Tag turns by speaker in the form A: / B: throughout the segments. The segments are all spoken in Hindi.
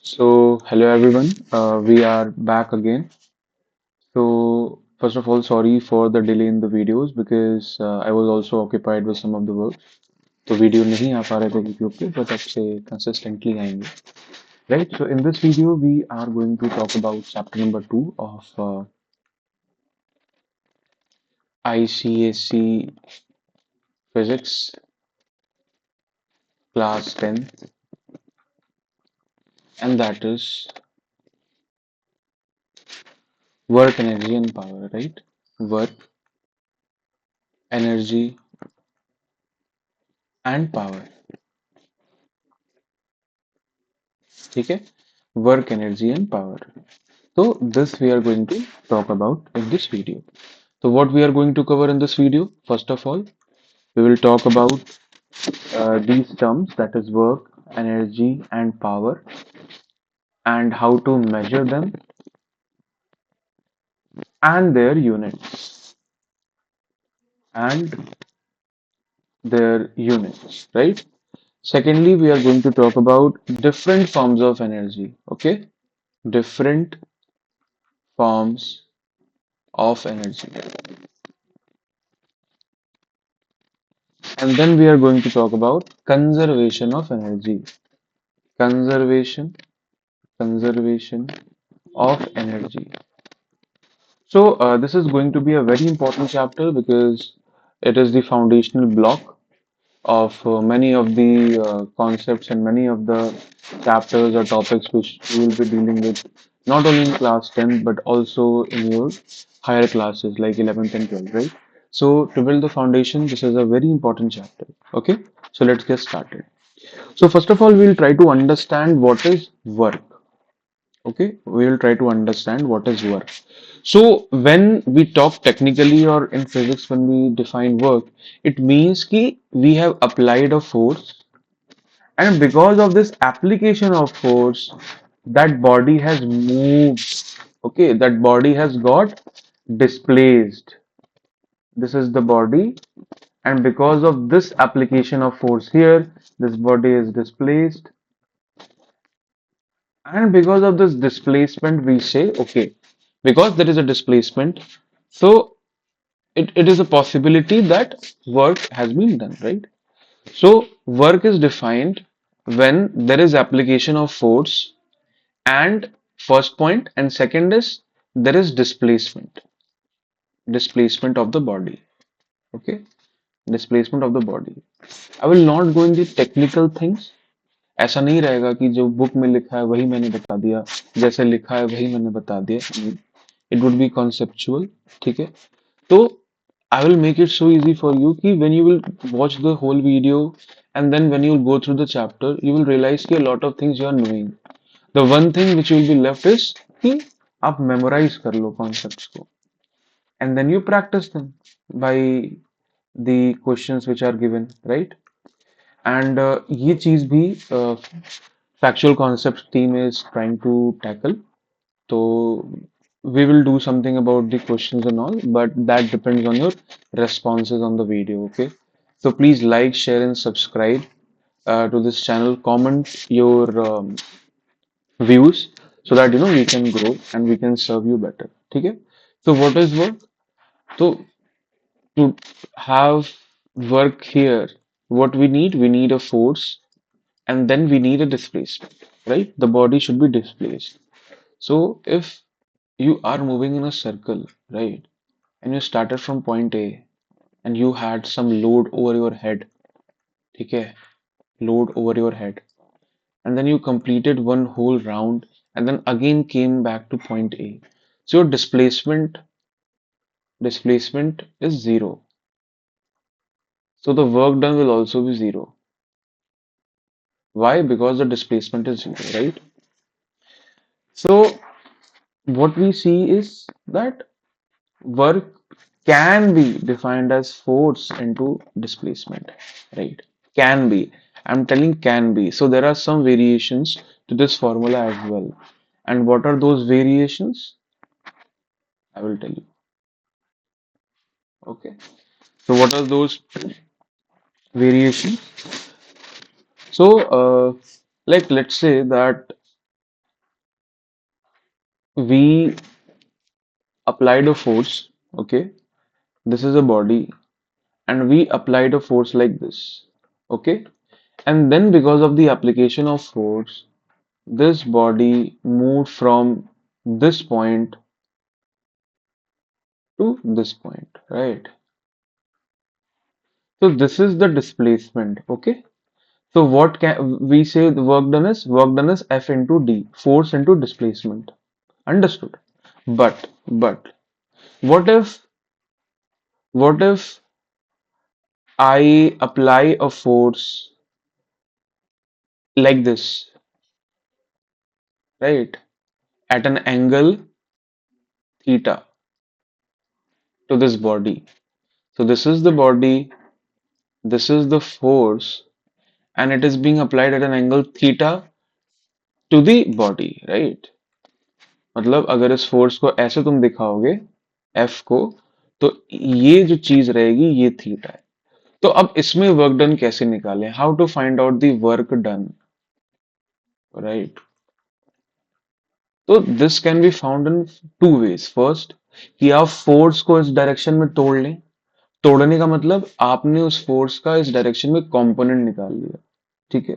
A: So, hello everyone. We are back again. So, first of all, sorry for the delay in the videos because I was also occupied with some of the work. तो वीडियो नहीं आ पा रहे थे यूट्यूब पे बट अब से कंसिस्टेंटली आएंगे right so in this video we are going to talk about chapter number 2 of ICSC physics class 10 and that is work energy and power, right? Work energy and power. ठीक है, work energy and power. So this we are going to talk about in this video. So what we are going to cover in this video, first of all, we will talk about these terms, that is work, energy and power, and how to measure them and their units and right? Secondly, we are going to talk about different forms of energy, okay? Different forms of energy. And then we are going to talk about conservation of energy. Conservation, conservation of energy. So this is going to be a very important chapter because it is the foundational block of many of the concepts and many of the chapters or topics which you will be dealing with not only in class 10 but also in your higher classes like 11th and 12th, right? So to build the foundation, this is a very important chapter. Okay, so let's get started. So first of all, we'll try to understand what is work. Okay, we will try to understand what is work. So when we talk technically or in physics, when we define work, it means कि we have applied a force, and because of this application of force, that body has moved. Okay, that body has got displaced. This is the body, and because of this application of force here, this body is displaced. And because of this displacement, we say, okay, because there is a displacement, so it is a possibility that work has been done, right? So work is defined when there is application of force and first point, and second is there is displacement of the body. Okay, displacement of the body. I will not go in the technical things. ऐसा नहीं रहेगा कि जो बुक में लिखा है वही मैंने बता दिया, जैसे लिखा है वही मैंने बता दिया. It would be conceptual. ठीक है, तो I will make it so easy for you कि when you will watch the whole video and then when you will go through the chapter, you will realize कि a lot of things you are knowing. The one thing which will be left is कि आप memorize कर लो concepts को and then you practice them by the questions which are given, right? And ये चीज भी factual concepts team is trying to tackle. So we will do something about the questions and all, but that depends on your responses on the video. Okay. So please like, share, and subscribe to this channel. Comment your views so that we can grow and we can serve you better. Okay. So what is work? So to have work here, what we need a force and then we need a displacement, right? The body should be displaced. So if you are moving in a circle, right? And you started from point A and you had some load over your head, okay? Load over your head. And then you completed one whole round and then again came back to point A. So your displacement is zero. So the work done will also be zero. Why? Because the displacement is zero, right? So what we see is that work can be defined as force into displacement, right? Can be. I'm telling can be. So there are some variations to this formula as well. And what are those variations? I will tell you. Okay. So what are those variations? So like let's say that we applied a force, okay? This is a body, and we applied a force like this, okay? And then because of the application of force, this body moved from this point to this point, right? So this is the displacement, okay? So what can we say the work done is? Work done is F into D, force into displacement. Understood? But what if I apply a force like this, right? At an angle theta to this body. So this is the body, this is the force, and it is being applied at an angle theta to the body, right? मतलब अगर इस फोर्स को ऐसे तुम दिखाओगे F को, तो ये जो चीज रहेगी ये थीटा है। तो अब इसमें वर्क डन कैसे निकालें? How to find out the work done, right? तो this can be found in two ways. First, कि आप फोर्स को इस डायरेक्शन में तोड़ लें। तोड़ने का मतलब आपने उस फोर्स का इस डायरेक्शन में कंपोनेंट निकाल लिया, ठीक है?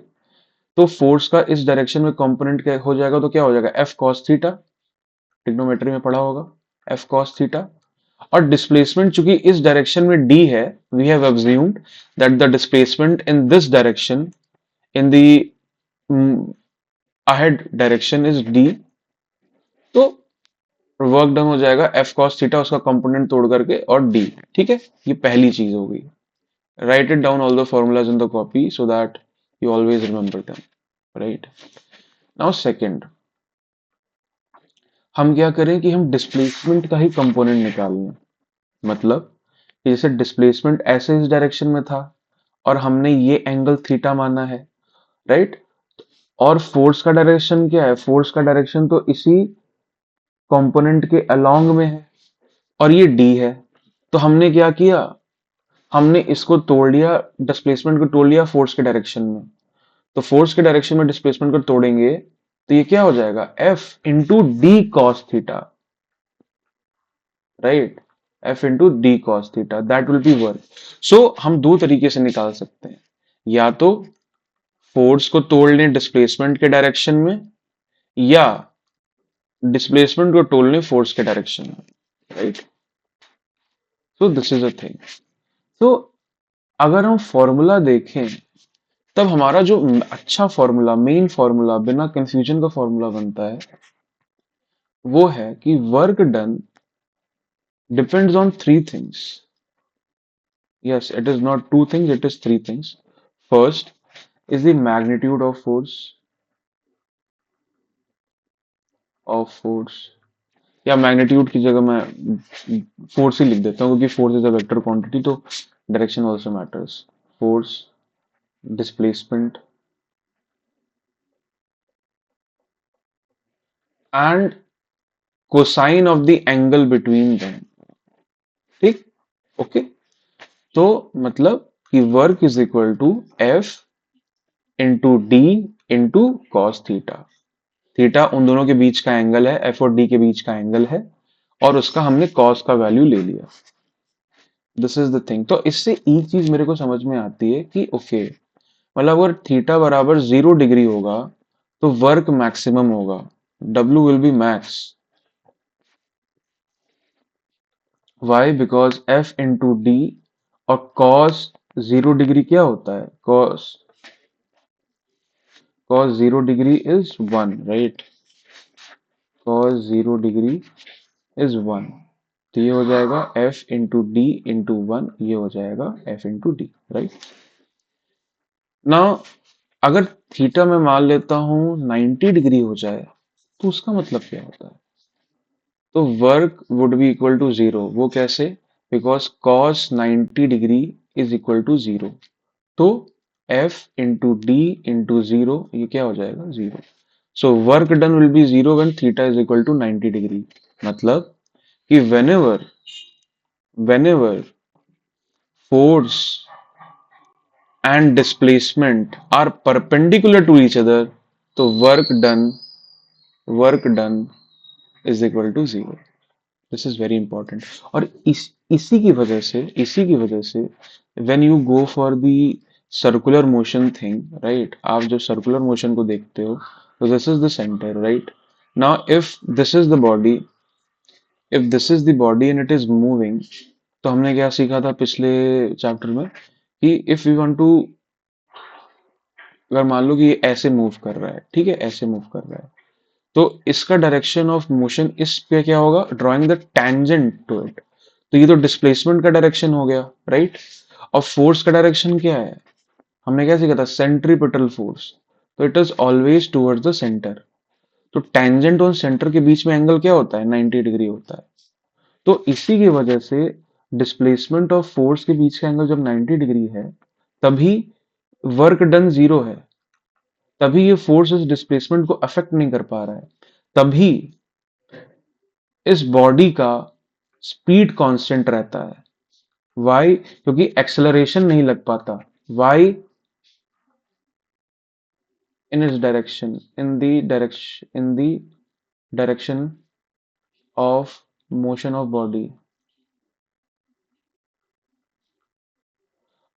A: तो फोर्स का इस डायरेक्शन में कंपोनेंट क्या हो जाएगा? तो क्या हो जाएगा? एफ कॉस थीटा, ट्रिग्नोमेट्री में पढ़ा होगा, एफ कॉस थीटा। और डिस्प्लेसमेंट चूंकि इस डायरेक्शन में डी है, we have assumed that the displacement in this direction, in the ahead direction is D. तो वर्क डन हो जाएगा एफ कॉस थीटा, उसका कंपोनेंट तोड़ करके, और डी, ठीक है? ये पहली चीज हो गई। Right it down all the formulas in the copy so that you always remember them, right? Now second, हम क्या करें कि हम डिस्प्लेसमेंट का ही कंपोनेंट निकाल लें। मतलब कि जैसे डिस्प्लेसमेंट ऐसे इस डायरेक्शन में था और हमने ये एंगल थीटा माना है, राइट? और फोर्स का डायरेक्शन क्या है? फोर्स का डायरेक्शन तो इसी कंपोनेंट के अलोंग में है, और ये डी है। तो हमने क्या किया? हमने इसको तोड़ लिया, डिस्प्लेसमेंट को तोड़ लिया फोर्स के डायरेक्शन में। तो फोर्स के डायरेक्शन में डिस्प्लेसमेंट को तोड़ेंगे तो ये क्या हो जाएगा? F into D cos theta, right? F into D cos theta, that will be work. So हम दो तरीके से निकाल सकते हैं, या तो फोर्स को तोड़ लें डिस्प्लेसमेंट के डायरेक्शन में, या डिस्प्लेसमेंट को तोड़ लें फोर्स के डायरेक्शन में, right? So this is a thing. तो अगर हम फॉर्मूला देखें, तब हमारा जो अच्छा फॉर्मूला, मेन फॉर्मूला, बिना कंफ्यूजन का फॉर्मूला बनता है, वो है कि work done depends on three things. Yes, it is not two things, it is three things. First is the magnitude of force, या मैग्नीट्यूड की जगह मैं फोर्स ही लिख देता हूँ, क्योंकि force is a vector quantity, तो direction also matters. Force, displacement and cosine of the angle between them, ठीक? ओके, तो मतलब कि work is equal to F into D into cos theta. Theta उन दोनों के बीच का एंगल है, एफ और डी के बीच का एंगल है, और उसका हमने कॉस का वैल्यू ले लिया। This is the thing. तो इससे एक चीज मेरे को समझ में आती है कि ओके, मतलब अगर थीटा बराबर 0 डिग्री होगा तो वर्क मैक्सिमम होगा, W will be max. Why? Because F into D, और कॉस 0 डिग्री क्या होता है? Cos 0 degree is 1, right? Cos 0 degree is 1। तो ये हो जाएगा F इंटू डी इंटू 1, ये हो जाएगा F इंटू डी, राइट? ना, अगर थीटा में मान लेता हूं 90 डिग्री हो जाए, तो उसका मतलब क्या होता है? तो work would be equal to 0। वो कैसे? Because cos 90 degree is equal to 0। तो F इंटू डी इंटू 0, ये क्या हो जाएगा? 0। So work done will be 0 when theta is equal to 90 degree. मतलब कि whenever force and displacement are perpendicular to each other, तो work done is equal to zero. This is very important. और इसी की वजह से when you go for the circular motion thing, right, आप जब सर्कुलर मोशन को देखते हो तो this is the centre, right. Now if this is the body and it is moving, तो हमने क्या सीखा था पिछले चैप्टर में कि इफ यू वांट टू, अगर मान लो कि ये ऐसे मूव कर रहा है, ठीक है, ऐसे मूव कर रहा है, तो इसका डायरेक्शन ऑफ मोशन इस पे क्या होगा, drawing the tangent to it. तो ये तो डिस्प्लेसमेंट का डायरेक्शन हो गया, राइट। और फोर्स का डायरेक्शन क्या है, हमने क्या सीखा था, सेंट्रीपिटल फोर्स। तो it is always towards the centre. तो टेंजेंट और सेंटर के बीच में एंगल क्या होता है, 90 डिग्री होता है। तो इसी की वजह से डिस्प्लेसमेंट ऑफ फोर्स के बीच का एंगल जब 90 डिग्री है, तभी वर्क डन जीरो है। तभी ये फोर्स इस डिस्प्लेसमेंट को अफेक्ट नहीं कर पा रहा है। तभी इस बॉडी का स्पीड कांस्टेंट रहता है। वाई, क्योंकि एक्सेलरेशन नहीं लग पाता। वाई, इन इस direction, in the direction of motion of body.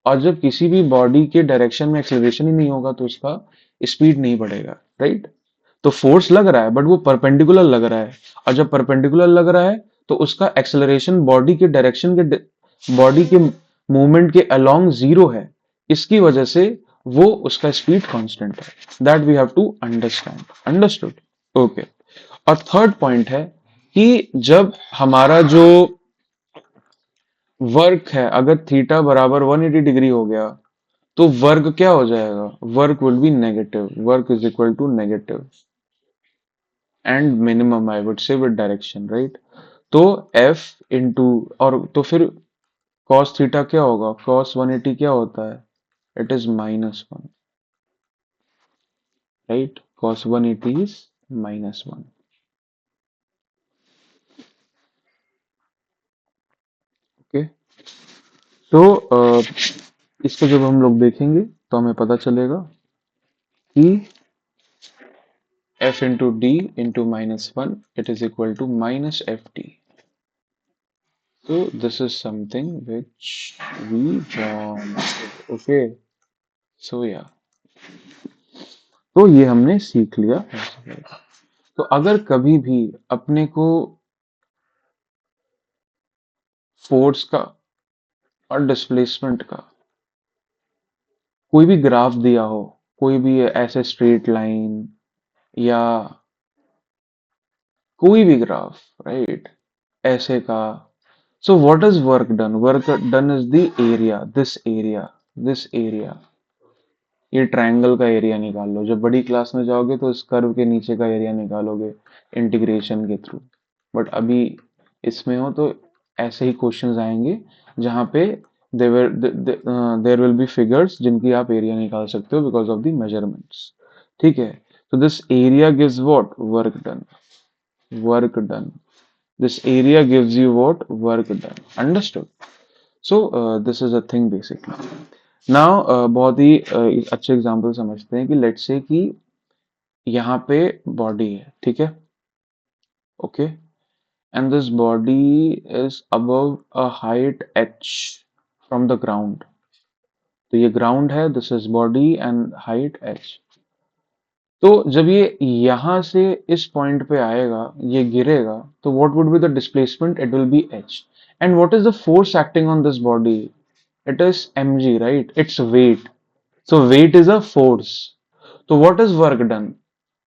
A: और जब किसी भी बॉडी के डायरेक्शन में एक्सेलरेशन ही नहीं होगा तो उसका स्पीड नहीं बढ़ेगा, राइट। तो फोर्स लग रहा है बट वो परपेंडिकुलर लग रहा है। और जब परपेंडिकुलर लग रहा है तो उसका एक्सेलरेशन बॉडी के डायरेक्शन के बॉडी के मूवमेंट के अलोंग जीरो है। इसकी वजह से वो उसका स्पीड कांस्टेंट है। That we have to understand. Understood? Okay. और थर्ड पॉइंट है कि जब हमारा जो वर्क है, अगर थीटा बराबर 180 डिग्री हो गया, तो वर्क क्या हो जाएगा, work will be negative. Work is equal to negative and minimum, I would say, with direction, right. तो एफ इंटू, और तो फिर कॉस थीटा क्या होगा, कॉस 180 क्या होता है, it is -1, right. Cos 180 is -1। Okay. तो इसको जब हम लोग देखेंगे तो हमें पता चलेगा कि f into d into -1, it is equal to -ft. So this is something which we wanted. Okay. So yeah. तो ये हमने सीख लिया। तो अगर कभी भी अपने को फोर्स का और डिस्प्लेसमेंट का कोई भी ग्राफ दिया हो, कोई भी ऐसे स्ट्रेट लाइन या कोई भी ग्राफ, राइट, ऐसे का, so what is work done, work done is the area, this area. ये ट्रायंगल का एरिया निकाल लो। जब बड़ी क्लास में जाओगे तो इस कर्व के नीचे का एरिया निकालोगे इंटीग्रेशन के थ्रू। बट अभी इसमें हो तो ऐसे ही क्वेश्चंस आएंगे जहां पे देयर विल बी फिगर्स जिनकी आप एरिया निकाल सकते हो बिकॉज ऑफ द मेजरमेंट्स। ठीक है। तो this area gives what, work done. Work done, this area gives you what, work done. Understood? So this is a thing basically. Now बहुत ही अच्छे एग्जांपल समझते हैं कि लेट्स से कि यहाँ पे बॉडी है, ठीक है, okay, and this body is above a height h from the ground. तो ये ग्राउंड है, this is body and height h। तो जब ये यहां से इस पॉइंट पे आएगा, ये गिरेगा, तो what would be the displacement, it will be h। And what is the force acting on this body, it is mg, right, it's weight. So weight is a force. So what is work done,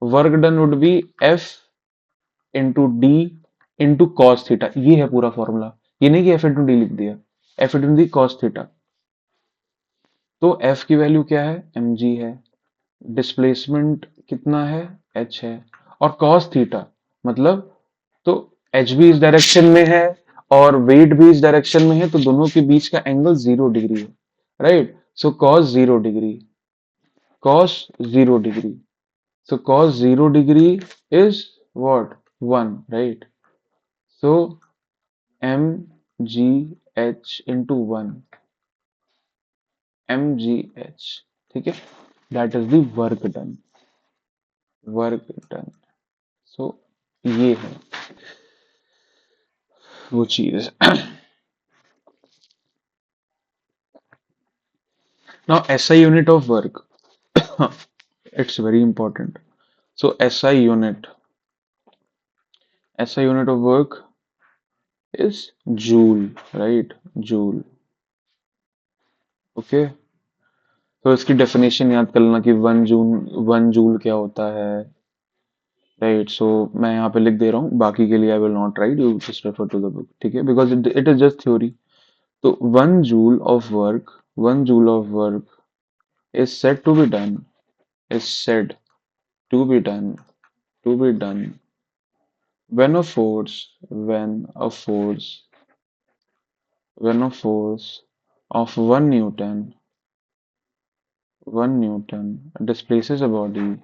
A: work done would be f into d into cos theta। ये है पूरा फॉर्मूला। ये नहीं कि f into d लिख दिया, f into d cos theta। तो f की वैल्यू क्या है, mg है, डिस्प्लेसमेंट कितना है, h है, और cos थीटा मतलब, तो h भी इस डायरेक्शन में है और वेट भी इस डायरेक्शन में है, तो दोनों के बीच का एंगल 0 डिग्री है, right. So cos 0 degree, cos 0 degree, so cos 0 degree is what, 1, right? So mgh into 1, mgh, ठीक है, that is the work done, work done। So ये है। वो चीज। Now SI unit of work, it's very important. So SI unit of work is joule, right? Joule. Okay, तो इसकी डेफिनेशन याद कर लेना कि 1 जूल क्या होता है, राइट? सो मैं यहाँ पे लिख दे रहा हूँ, बाकी के लिए I will not write, you just refer to the book, ठीक है? Because it is just theory. तो 1 joule of work is said to be done, is said to be done, to be done when a force of 1 Newton displaces a body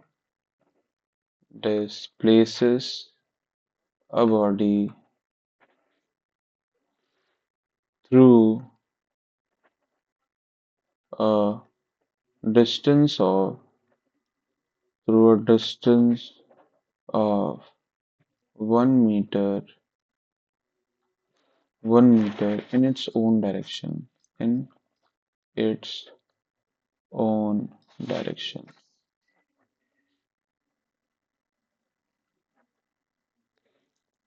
A: through a distance of through a distance of 1 meter 1 meter in its own direction, in its own direction.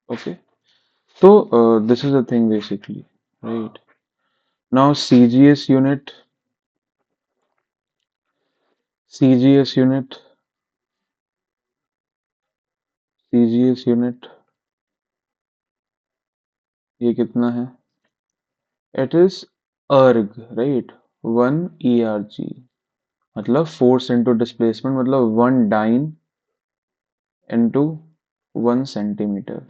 A: Okay, so this is the thing basically, right? Now cgs unit cgs unit ये कितना है? It is erg, right? 1 ERG, मतलब फोर्स इंटू डिस्प्लेसमेंट, मतलब 1 डाइन इंटू 1 सेंटीमीटर।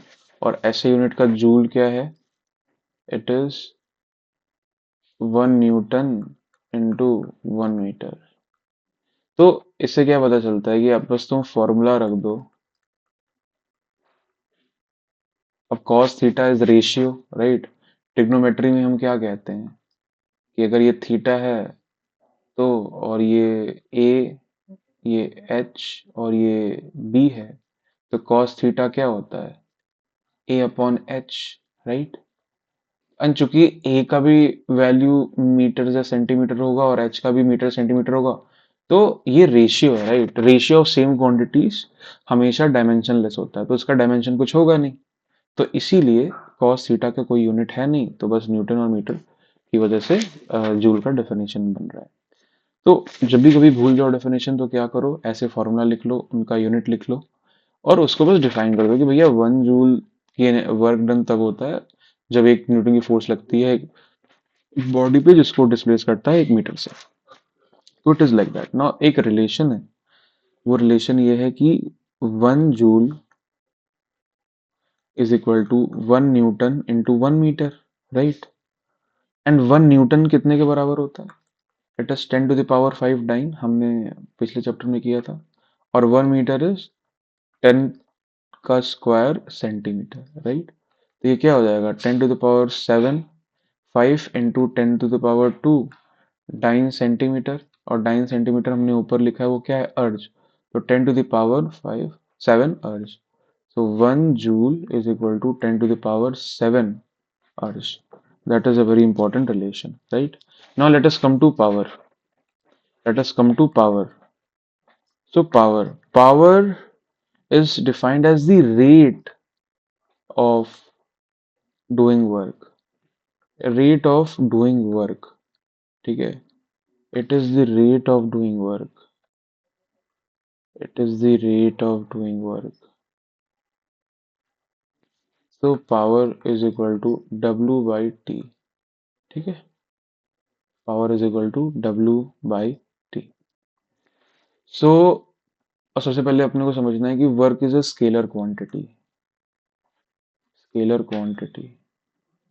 A: और ऐसे यूनिट का जूल क्या है? It is 1 newton into 1 metre. तो इससे क्या पता चलता है कि अब बस तुम फॉर्मूला रख दो। अब cos theta is ratio, right? Trigonometry में हम क्या कहते हैं कि अगर ये थीटा है तो, और ये एच और ये बी है, तो कॉस थीटा क्या होता है? ए अपॉन एच, राइट? एंड चूंकि ए का भी वैल्यू मीटर या सेंटीमीटर होगा और एच का भी मीटर सेंटीमीटर होगा, तो ये रेशियो है, right? Ratio of same quantities हमेशा डायमेंशनलेस होता है, तो इसका डायमेंशन कुछ होगा नहीं। तो इसीलिए कॉस थीटा का कोई यूनिट है नहीं, तो बस न्यूटन और मीटर की वजह से जूल का डेफिनेशन बन रहा है। तो जब भी कभी भूल जाओ डेफिनेशन, तो क्या करो, ऐसे फॉर्मूला लिख लो, उनका यूनिट लिख लो और उसको बस डिफाइन कर दो कि भैया 1 जूल की वर्क डन तब होता है जब 1 न्यूटन की फोर्स लगती है बॉडी पे, जिसको डिस्प्लेस करता है 1 मीटर से। तो it is like that. Now एक रिलेशन है, वो रिलेशन ये है कि 1 joule is equal to 1 newton into 1 metre, right? And 1 newton कितने के बराबर होता है? इट इज 10⁵ डाइन, हमने पिछले चैप्टर में किया था। और 1 मीटर इज 10 का स्क्वायर सेंटीमीटर, राइट? तो ये क्या हो जाएगा? 10⁷ 5 इंटू 10⁻², डाइन सेंटीमीटर। और डाइन सेंटीमीटर हमने ऊपर लिखा है, वो क्या है? अर्ज। तो 10⁵7 so 1 joule is equal to 10⁷ अर्ज। That is a very important relation, right? Now let us come to power. So power is defined as the rate of doing work, rate of doing work, ठीक है? It is the rate of doing work, it is the rate of doing work. So power is equal to W by T, ठीक है? Power is equal to W by T. So और सबसे पहले अपने को समझना है कि work is a scalar quantity,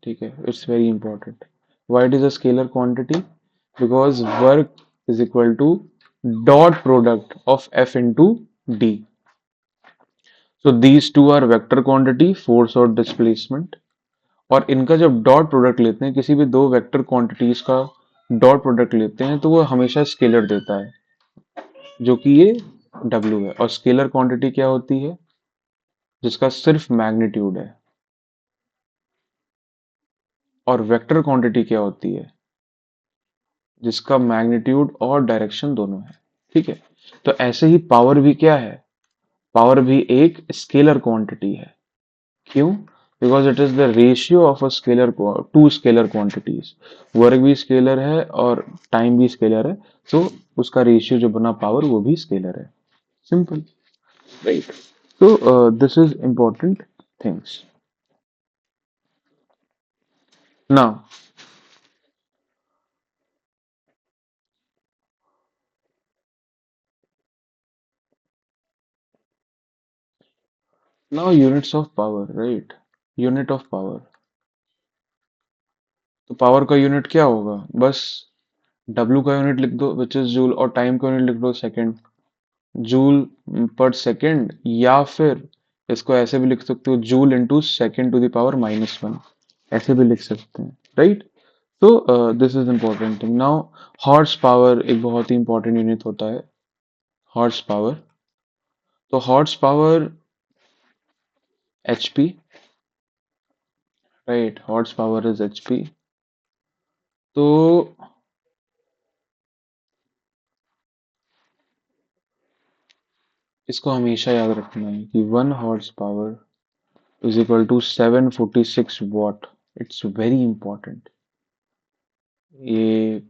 A: ठीक है? It's very important. Why it is a scalar quantity? Because work is equal to dot product of F into D. So these two are vector quantity, force और डिस्प्लेसमेंट। और इनका जब डॉट प्रोडक्ट लेते हैं, किसी भी दो वेक्टर क्वांटिटीज का डॉट प्रोडक्ट लेते हैं, तो वो हमेशा स्केलर देता है, जो कि ये W है। और स्केलर क्वांटिटी क्या होती है? जिसका सिर्फ मैग्नीट्यूड है। और वेक्टर क्वांटिटी क्या होती है? जिसका मैग्नीट्यूड और डायरेक्शन दोनों है। ठीक है। तो ऐसे ही पावर भी क्या है? पावर भी एक स्केलर क्वांटिटी है। क्यों? Because it is the ratio of a scalar to scalar quantities. Work भी स्केलर है और टाइम भी स्केलर है, तो उसका रेशियो जो बना पावर वो भी स्केलर है। Simple, right? तो this is important things. Now now units of power, right? Unit of power. तो पावर का यूनिट क्या होगा? बस W का यूनिट लिख दो विच इज जूल, और टाइम का यूनिट लिख दो सेकेंड, जूल पर सेकेंड। या फिर इसको ऐसे भी लिख सकते हो, joule into second to the power -1, ऐसे भी लिख सकते हैं, राइट? तो this is important thing. Now horse power एक बहुत ही इंपॉर्टेंट यूनिट होता है, हॉर्स पावर। तो horse power HP, right? Horse power is HP। तो इसको हमेशा याद रखना है कि 1 horse power is equal to 746 watt. It's very important. ये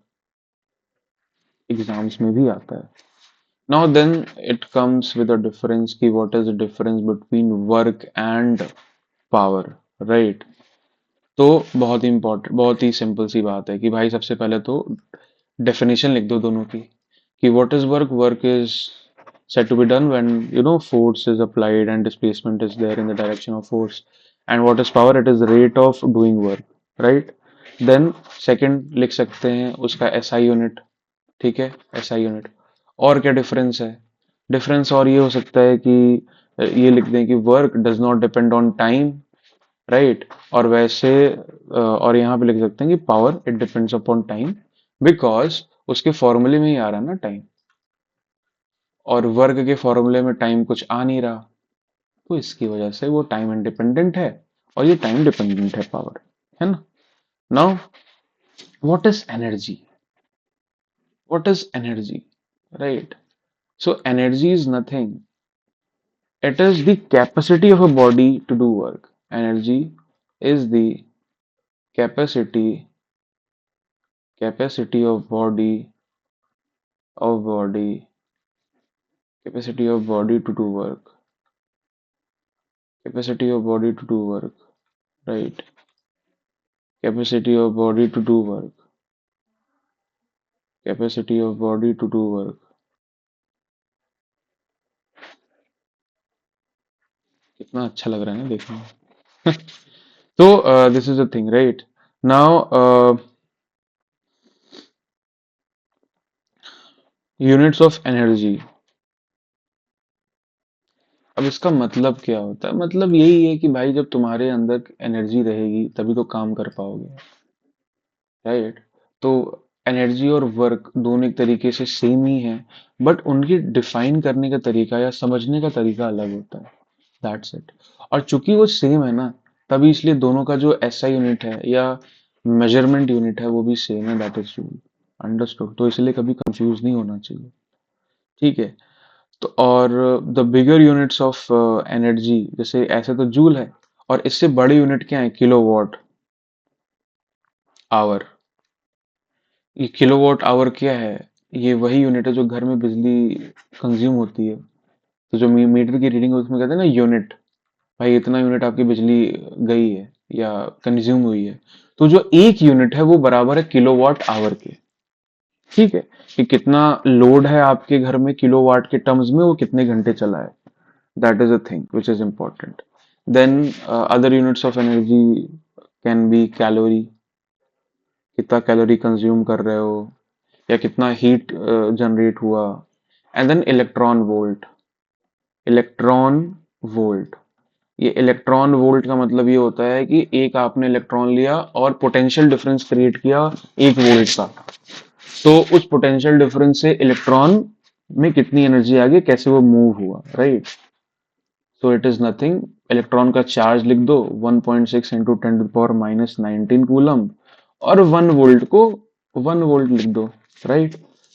A: एग्जाम्स में भी आता है। Now then it comes with a difference कि what is the difference between work and power, right? तो बहुत ही इंपॉर्टेंट, बहुत ही सिंपल सी बात है कि भाई सबसे पहले तो डेफिनेशन लिख दो दोनों की, कि what is work? Work is said to be done when force is applied and displacement is there in the direction of force. And what is power? It is the rate of doing work, right? Then second लिख सकते हैं उसका SI यूनिट। ठीक है, SI यूनिट। और क्या डिफरेंस है? डिफरेंस और ये हो सकता है कि ये लिख दें कि work does not depend on time, right? और वैसे और यहाँ पे लिख सकते हैं कि power it depends upon time, because उसके फॉर्मूले में ही आ रहा है ना टाइम, और वर्ग के फॉर्मूले में टाइम कुछ आ नहीं रहा, तो इसकी वजह से वो टाइम इंडिपेंडेंट है, और ये टाइम डिपेंडेंट है पावर, है ना? Now what is energy? What is energy, right? So energy is nothing, it is the capacity of a body to do work. Energy is the capacity capacity of body capacity of body to do work, capacity of body to do work, right? Capacity of body to do work, capacity of body to do work. कितना अच्छा लग रहा है ना देखने में। तो this is a thing, right? Now units of energy. अब इसका मतलब क्या होता है? मतलब यही है कि भाई जब तुम्हारे अंदर एनर्जी रहेगी तभी तो काम कर पाओगे, राइट? तो एनर्जी और वर्क दोनों एक तरीके से सेम ही है, बट उनकी डिफाइन करने का तरीका या समझने का तरीका अलग होता है, दैट्स इट। और चूंकि वो सेम है ना, तभी इसलिए दोनों का जो एसआई यूनिट है या मेजरमेंट यूनिट है वो भी सेम है, दैट इज जूल। अंडरस्टूड? तो इसलिए कभी कंफ्यूज नहीं होना चाहिए, ठीक है? तो और the bigger units of energy, जैसे ऐसे तो जूल है, और इससे बड़े यूनिट क्या है? Kilowatt hour. ये किलोवाट आवर क्या है? ये वही यूनिट है जो घर में बिजली कंज्यूम होती है। तो जो मीटर की रीडिंग है उसमें कहते हैं ना यूनिट, भाई इतना यूनिट आपकी बिजली गई है या कंज्यूम हुई है। तो जो एक यूनिट है वो बराबर है किलोवाट आवर के। ठीक है, कि कितना लोड है आपके घर में किलोवाट के टर्म्स में, वो कितने घंटे चला है, that is a thing which is important. Then other units of energy can be calorie, कितना कैलोरी कंज्यूम कर रहे हो, या कितना हीट जनरेट हुआ। And then electron volt. Electron volt, ये इलेक्ट्रॉन वोल्ट का मतलब ये होता है कि एक आपने इलेक्ट्रॉन लिया और पोटेंशियल डिफरेंस क्रिएट किया 1 वोल्ट का, तो उस पोटेंशियल डिफरेंस से इलेक्ट्रॉन में कितनी एनर्जी आ गई, कैसे वो मूव हुआ, right? So it is nothing, electron का चार्ज लिख दो 1.6 इंटू 10⁻⁻⁹ कूलम, और 1 वोल्ट को 1 वोल्ट लिख दो, राइट।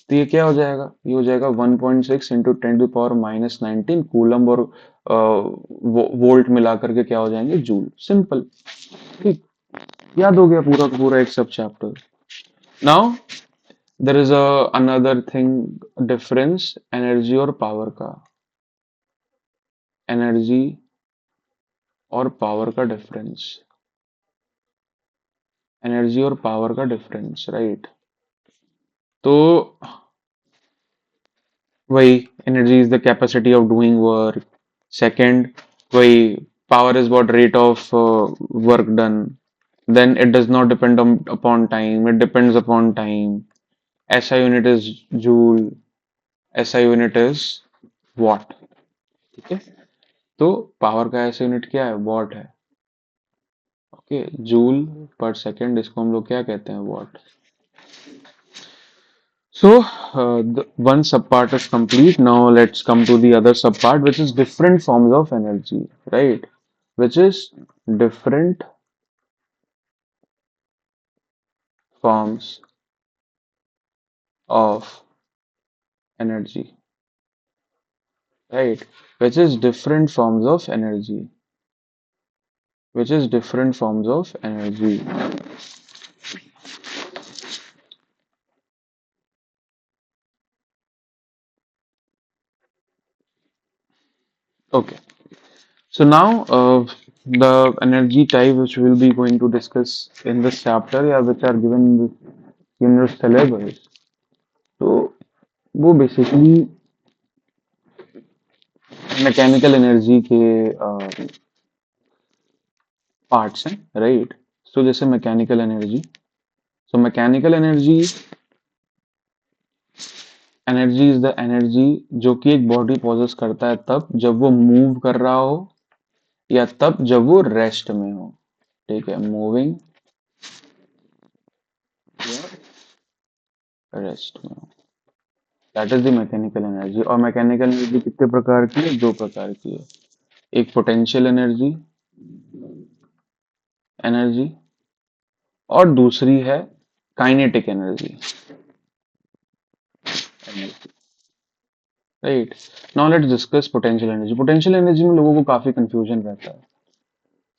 A: तो ये क्या हो जाएगा, ये हो जाएगा 1.6 इंटू 10⁻⁻⁹ कूलम और वोल्ट मिला करके क्या हो जाएंगे, जूल, सिंपल। ठीक, याद हो गया पूरा का पूरा एक सब chapter. Now there is another thing, difference energy और पावर का, एनर्जी और पावर का डिफरेंस, एनर्जी और पावर का डिफरेंस, राइट। तो वही, energy is the capacity of doing work, second वही, power is what rate of work done, then it does not depend upon time, it depends upon time. SI unit is joule, SI unit is watt, ठीक है। तो पावर का SI यूनिट क्या है, वॉट है, ओके, जूल पर सेकेंड, इसको हम लोग क्या कहते हैं, what. So the one subpart is complete. Now let's come to the other subpart, which is different forms of energy, right? Which is different forms of energy, right? Which is different forms of energy, which is different forms of energy. Okay. So now the energy type which we will be going to discuss in this chapter, या which are given in your syllabus. तो वो बेसिकली मैकेनिकल एनर्जी के पार्ट्स हैं, राइट। सो जैसे mechanical energy, so mechanical energy, energy is the energy जो कि एक बॉडी पॉजेस करता है तब जब वो मूव कर रहा हो, या तब जब वो रेस्ट में हो, ठीक है, मूविंग या रेस्ट में हो, that is the mechanical energy. और मैकेनिकल एनर्जी कितने प्रकार की है, 2 प्रकार की है, एक पोटेंशियल एनर्जी, एनर्जी, और दूसरी है kinetic energy, right. Now let's discuss potential energy. Potential energy में लोगों को काफी कंफ्यूजन रहता है,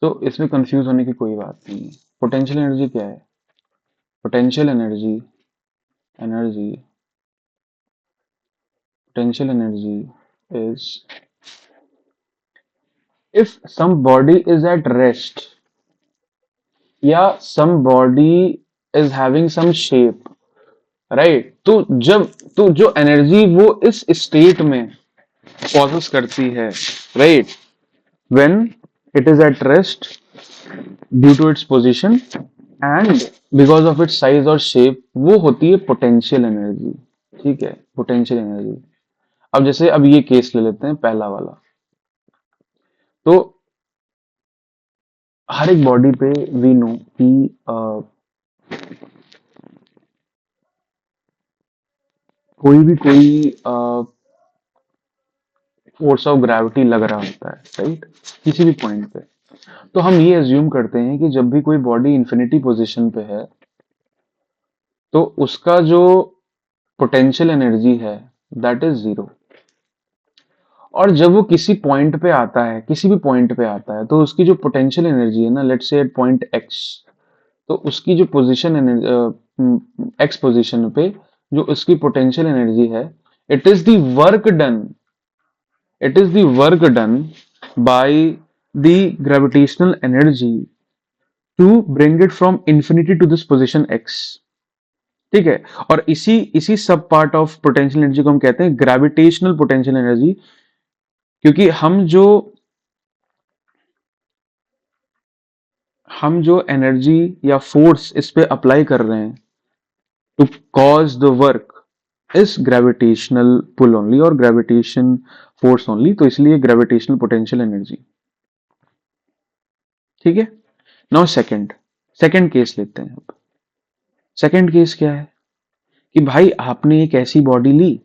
A: तो इसमें कंफ्यूज होने की कोई बात नहीं है। पोटेंशियल एनर्जी क्या है, potential energy, energy, potential energy is if some body is at rest या some body is having some shape, right, तो जो एनर्जी वो इस स्टेट में पॉसेस करती है, right, when it is at rest due to its position and because of its size और shape, वो होती है पोटेंशियल एनर्जी, ठीक है, पोटेंशियल एनर्जी। अब जैसे अब ये केस ले लेते हैं पहला वाला, तो हर एक बॉडी पे वी नो कि कोई फोर्स ऑफ ग्रेविटी लग रहा होता है, राइट, किसी भी पॉइंट पे। तो हम ये अज्यूम करते हैं कि जब भी कोई बॉडी इंफिनिटी पोजीशन पे है तो उसका जो पोटेंशियल एनर्जी है दैट इज 0, और जब वो किसी पॉइंट पे आता है, किसी भी पॉइंट पे आता है, तो उसकी जो पोटेंशियल एनर्जी है ना, let's say eight point x, तो उसकी जो पोजीशन एक्स पोजीशन पे जो उसकी पोटेंशियल एनर्जी है, it is the work done, it is the work done by the gravitational energy to bring it from infinity to this position X, ठीक है। और इसी इसी सब पार्ट ऑफ पोटेंशियल एनर्जी को हम कहते हैं ग्रेविटेशनल पोटेंशियल एनर्जी, क्योंकि हम जो एनर्जी या फोर्स इस पे अप्लाई कर रहे हैं to cause the work is gravitational pull only और ग्रेविटेशन फोर्स ओनली, तो इसलिए ग्रेविटेशनल पोटेंशियल एनर्जी, ठीक है। नाउ सेकंड, सेकंड केस लेते हैं। अब सेकंड केस क्या है कि भाई आपने एक ऐसी बॉडी ली,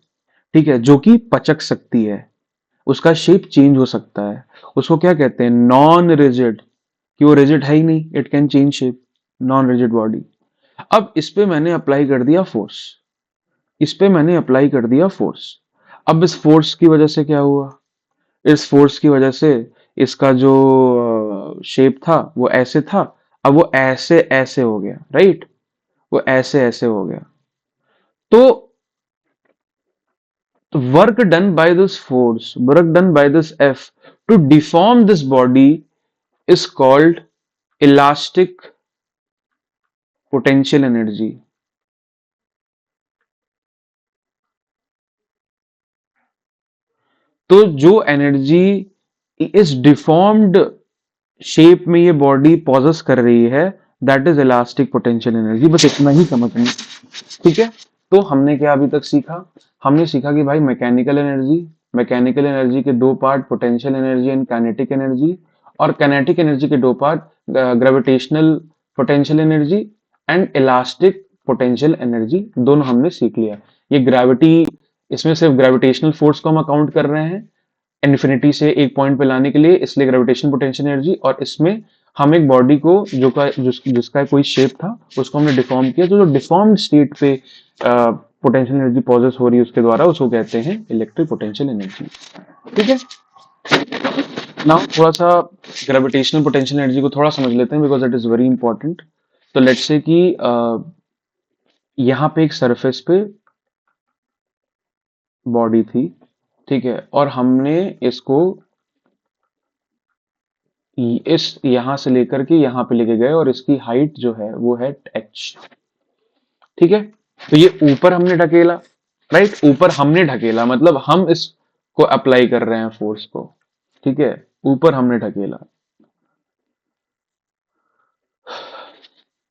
A: ठीक है, जो कि पचक सकती है, उसका शेप चेंज हो सकता है। उसको क्या कहते हैं? नॉन रिजिड, कि वो रिजिड है ही नहीं, it can change shape, non rigid body. अब इस पे मैंने अप्लाई कर दिया फोर्स, इस पे मैंने अप्लाई कर दिया फोर्स। अब इस फोर्स की वजह से क्या हुआ? इस फोर्स की वजह से इसका जो शेप था वो ऐसे था, अब वो ऐसे ऐसे हो गया, राइट? वो ऐसे ऐसे हो गया। तो work done by this force, work done by this F to deform this body is called elastic potential energy. तो जो एनर्जी इस डिफॉर्म्ड शेप में ये बॉडी पॉजेस कर रही है, that is elastic potential energy. बस इतना ही समझना, ठीक है? तो हमने क्या अभी तक सीखा? हमने सीखा कि भाई मैकेनिकल एनर्जी के दो part, potential energy and kinetic energy, और काइनेटिक एनर्जी के दो part, gravitational potential energy and elastic potential energy, दोनों हमने सीख लिया। ये ग्रेविटी, इसमें सिर्फ ग्रेविटेशनल फोर्स को हम अकाउंट कर रहे हैं इन्फिनिटी से एक पॉइंट पे लाने के लिए, इसलिए ग्रेविटेशन पोटेंशियल एनर्जी। और इसमें हम एक बॉडी को जिसका कोई शेप था उसको हमने डिफॉर्म किया, तो जो डिफॉर्म्ड स्टेट पे पोटेंशियल एनर्जी पॉजेस हो रही है उसके द्वारा, उसको कहते हैं इलेक्ट्रिक पोटेंशियल एनर्जी। ठीक है? नाउ थोड़ा सा ग्रेविटेशनल पोटेंशियल एनर्जी को थोड़ा समझ लेते हैं, because it is very important. तो लेट्स से कि यहाँ पे एक सरफेस पे बॉडी थी, ठीक है, और हमने इसको इस यहां से लेकर के यहां पे लेके गए, और इसकी हाइट जो है वो है h। ठीक है? तो ये ऊपर हमने ढकेला, राइट? ऊपर हमने ढकेला मतलब हम इसको अप्लाई कर रहे हैं फोर्स को, ठीक है? ऊपर हमने ढकेला,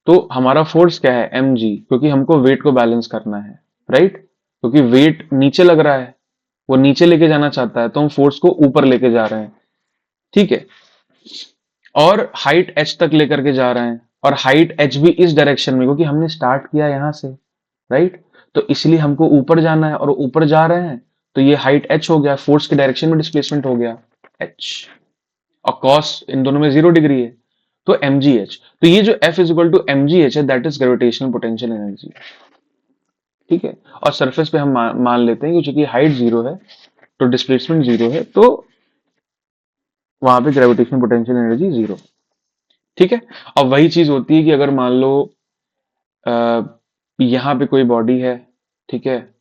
A: तो हमारा फोर्स क्या है? mg, क्योंकि हमको वेट को बैलेंस करना है, राइट? क्योंकि वेट नीचे लग रहा है, वो नीचे लेके जाना चाहता है, तो हम फोर्स को ऊपर लेके जा रहे हैं, ठीक है? और हाइट h तक लेकर के जा रहे हैं, और हाइट h भी इस डायरेक्शन में, क्योंकि हमने स्टार्ट किया यहां से, राइट? तो इसलिए हमको ऊपर जाना है, और ऊपर जा रहे हैं, तो ये हाइट h हो गया, फोर्स के डायरेक्शन में डिस्प्लेसमेंट हो गया h, और कॉस इन दोनों में 0 डिग्री है, तो mgh। तो ये जो F is equal to mgh है, that is gravitational potential energy, ठीक है? और सरफेस पे हम मान लेते हैं कि चूंकि हाइट 0 है तो डिस्प्लेसमेंट 0 है, तो वहां पे ग्रेविटेशनल पोटेंशियल एनर्जी 0, ठीक है? अब वही चीज होती है कि अगर मान लो यहाँ पे कोई बॉडी है, ठीक है,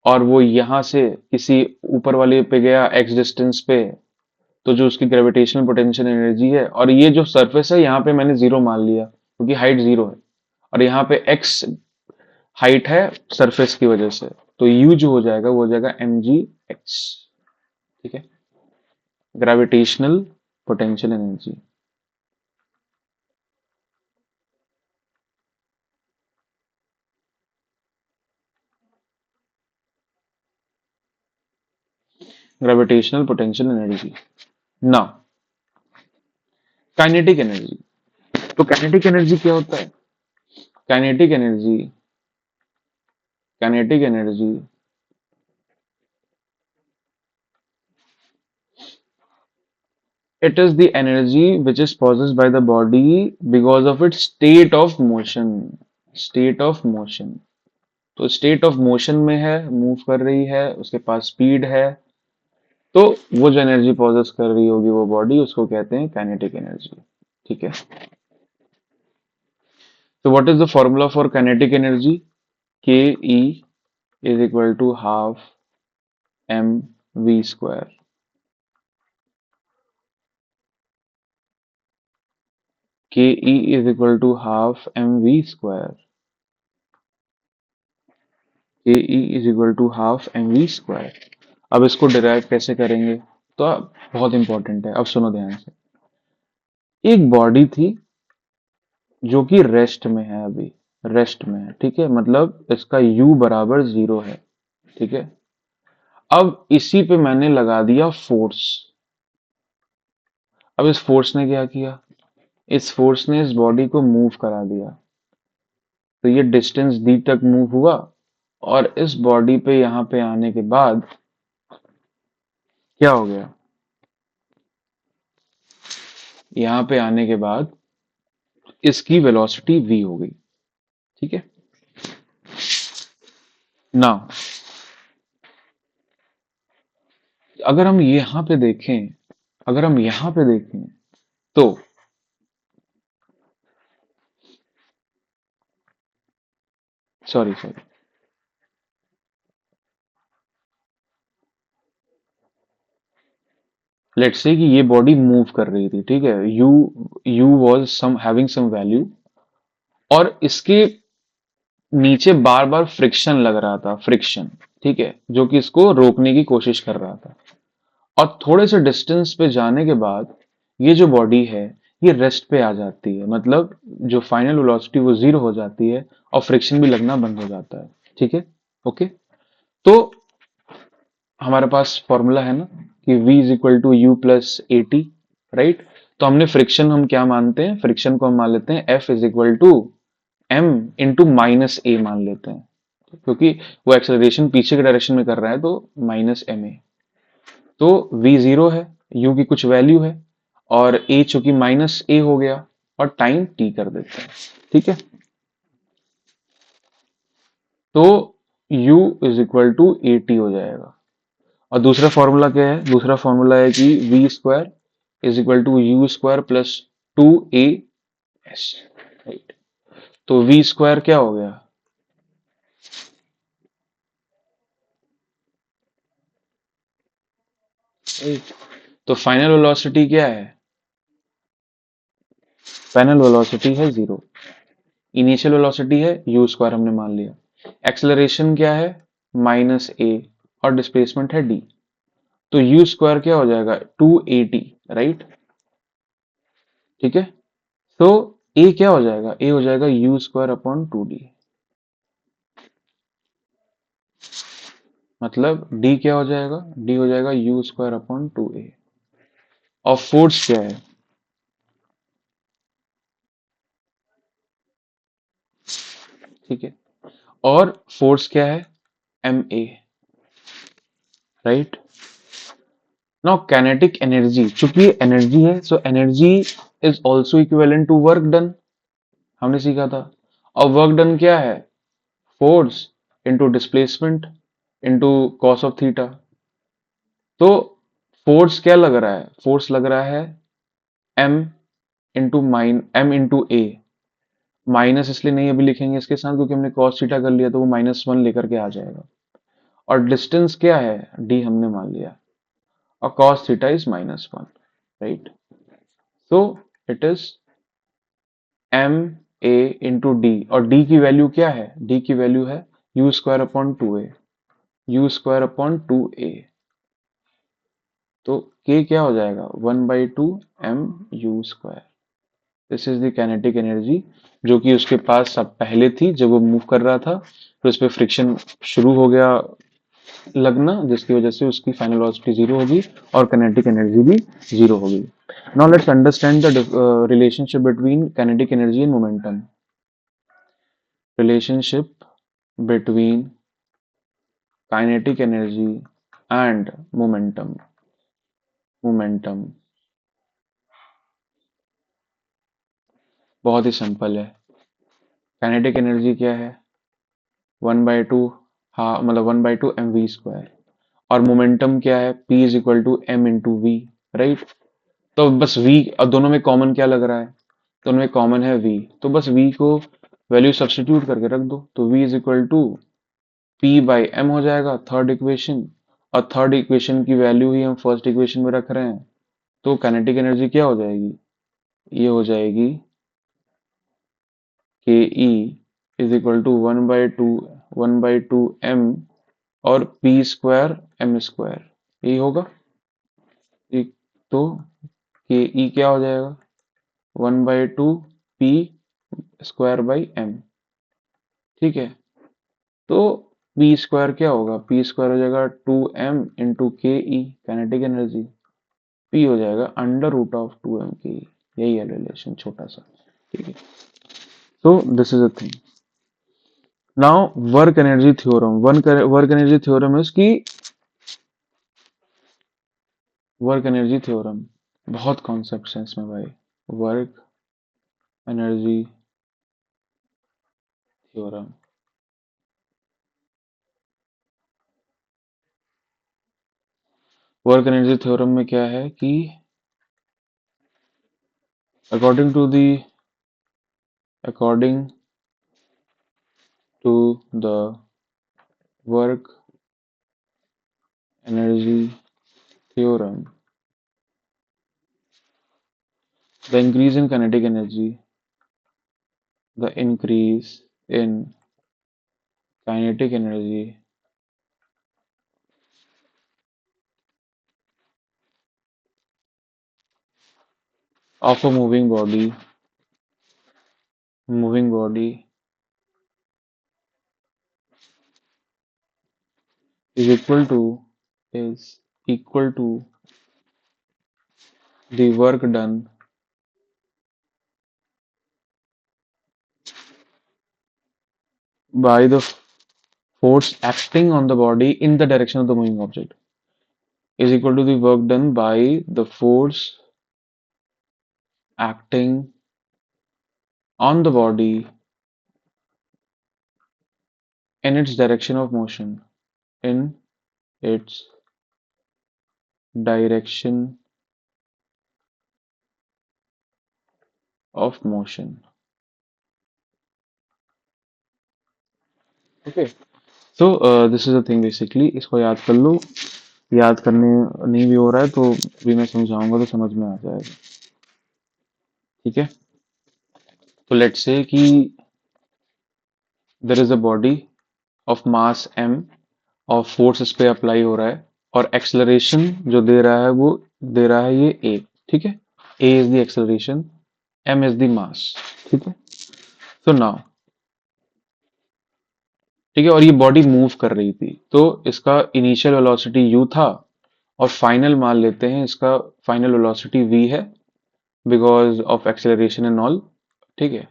A: और वो यहां से किसी ऊपर वाले पे गया x डिस्टेंस पे, तो जो उसकी ग्रेविटेशनल पोटेंशियल एनर्जी है, और ये जो सरफेस है यहाँ पे मैंने 0 मान लिया क्योंकि हाइट 0 है, और यहाँ पे x हाइट है सरफेस की वजह से, तो u जो हो जाएगा वो हो जाएगा mgx, ठीक है? Gravitational potential energy. Gravitational potential energy. Now kinetic energy. तो काइनेटिक एनर्जी क्या होता है? Kinetic energy, kinetic energy it is the energy which is possessed by the body because of its state of motion, state of motion। तो स्टेट ऑफ मोशन में है, मूव कर रही है, उसके पास स्पीड है, तो वो जो एनर्जी पॉजेस कर रही होगी वो बॉडी, उसको कहते हैं काइनेटिक एनर्जी, ठीक है? तो what is the formula for kinetic energy? K E is equal to half M V square. K E is equal to half M V square. K E is equal to half M V square. अब इसको डिराइव कैसे करेंगे? तो बहुत इंपॉर्टेंट है, अब सुनो ध्यान से। एक बॉडी थी जो कि रेस्ट में है, अभी रेस्ट में है, ठीक है? मतलब इसका u बराबर 0 है, ठीक है? अब इसी पे मैंने लगा दिया फोर्स। अब इस फोर्स ने क्या किया? इस फोर्स ने इस बॉडी को मूव करा दिया, तो ये डिस्टेंस डी तक मूव हुआ, और इस बॉडी पे यहाँ पे आने के बाद क्या हो गया, यहाँ पे आने के बाद इसकी वेलोसिटी v हो गई। ठीक है ना, अगर हम यहाँ पे देखें, अगर हम यहाँ पे देखें तो सॉरी सॉरी, लेट्स से कि ये बॉडी मूव कर रही थी, ठीक है, you was some having some value, और इसके नीचे बार बार फ्रिक्शन लग रहा था, फ्रिक्शन, ठीक है, जो कि इसको रोकने की कोशिश कर रहा था। और थोड़े से डिस्टेंस पे जाने के बाद ये जो बॉडी है ये रेस्ट पे आ जाती है, मतलब जो फाइनल वेलोसिटी वो जीरो हो जाती है और फ्रिक्शन भी लगना बंद हो जाता है। ठीक है, ओके। तो हमारे पास फॉर्मूला है ना कि v is equal to U plus A T, right. तो हमने फ्रिक्शन हम क्या मानते हैं, फ्रिक्शन को हम मान लेते हैं f is equal to m into minus A मान लेते हैं, क्योंकि वो एक्सेलरेशन पीछे के डायरेक्शन में कर रहा है, तो माइनस एम ए। तो v जीरो है, u की कुछ वैल्यू है, और a चूंकि माइनस ए हो गया, और टाइम t कर देते हैं। ठीक है, तो u is equal to A T हो जाएगा। और दूसरा फॉर्मूला क्या है, दूसरा फॉर्मूला है कि V square is equal to U square plus two A S, right. तो वी स्क्वायर क्या हो गया, right? तो फाइनल वेलोसिटी क्या है, फाइनल वेलोसिटी है जीरो, इनिशियल वेलोसिटी है यू स्क्वायर हमने मान लिया, एक्सेलरेशन क्या है माइनस ए, और डिस्प्लेसमेंट है डी। तो यू स्क्वायर क्या हो जाएगा, टू ए टी, राइट। ठीक है, तो ए क्या हो जाएगा, ए हो जाएगा you square upon to D, मतलब डी क्या हो जाएगा, डी हो जाएगा यू स्क्वायर अपॉन टू ए। और फोर्स क्या है, ठीक है, और फोर्स क्या है, M A, right. Now kinetic energy, चूंकि ये एनर्जी है, so energy is also equivalent to work done, हमने सीखा था। और वर्क डन क्या है, force into displacement into cos of theta. तो फोर्स क्या लग रहा है, फोर्स लग रहा है M into M into A, minus इसलिए नहीं अभी लिखेंगे इसके साथ क्योंकि हमने कॉस थीटा कर लिया, तो वो माइनस वन लेकर के आ जाएगा। और डिस्टेंस क्या है, डी हमने मान लिया, और cos theta is minus one, right. So it is M A into D, और डी की वैल्यू क्या है, डी की वैल्यू है U square upon two A, U square upon two A. तो k क्या हो जाएगा, one by two M U square. This is the kinetic energy जो कि उसके पास सब पहले थी जब वो मूव कर रहा था, फिर उस पर फ्रिक्शन शुरू हो गया लगना, जिसकी वजह से उसकी फाइनल वेलोसिटी जीरो होगी और काइनेटिक एनर्जी भी जीरो होगी। Now let's understand the relationship between kinetic energy and momentum. Relationship between kinetic energy and momentum, momentum बहुत ही सिंपल है। काइनेटिक एनर्जी क्या है, वन बाई टू, हाँ मतलब one by two M V square, और मोमेंटम क्या है, p is equal to M into V, right. तो बस v, और दोनों में कॉमन क्या लग रहा है, दोनों में कॉमन है v, तो बस v को वैल्यू सब्स्टिट्यूट करके रख दो, तो v is equal to p by M हो जाएगा, थर्ड इक्वेशन। और थर्ड इक्वेशन की वैल्यू ही हम फर्स्ट इक्वेशन में रख रहे हैं, तो काइनेटिक एनर्जी क्या हो जाएगी, ये हो जाएगी K E is equal to one by two M, और पी स्क्वायर एम स्क्वायर, यही होगा। एक, तो के ई क्या हो जाएगा, one by two P square by M, ठीक है। तो पी स्क्वायर क्या होगा, पी स्क्वायर हो जाएगा टू एम इंटू के ई, काइनेटिक एनर्जी, पी हो जाएगा under root of two M K E, यही है रिलेशन छोटा सा, ठीक है। तो this is a thing. Now work energy theorem, work energy theorem है उसकी, वर्क एनर्जी थ्योरम, बहुत कॉन्सेप्ट्स हैं इसमें भाई। Work energy theorem, work energy theorem में क्या है कि according to the according to the work energy theorem, the increase in kinetic energy, the increase in kinetic energy of a moving body is is equal to the work done by the force acting on the body in the direction of the moving object is equal to the work done by the force acting on the body in its direction of motion, in its direction of motion. Okay, so this is the thing basically, इसको याद कर लो। याद करने नहीं भी हो रहा है तो भी मैं समझाऊंगा तो समझ में आ जाएगा। ठीक है, तो लेट्स से कि there is a body of mass m और फोर्स इस पे अप्लाई हो रहा है और एक्सेलरेशन जो दे रहा है वो दे रहा है ये a। ठीक है, a is the acceleration, m is the mass. ठीक है, तो नाउ ठीक है, और ये बॉडी मूव कर रही थी तो इसका इनिशियल वेलोसिटी u था और फाइनल मान लेते हैं इसका फाइनल वेलोसिटी v है because of acceleration and all. ठीक है,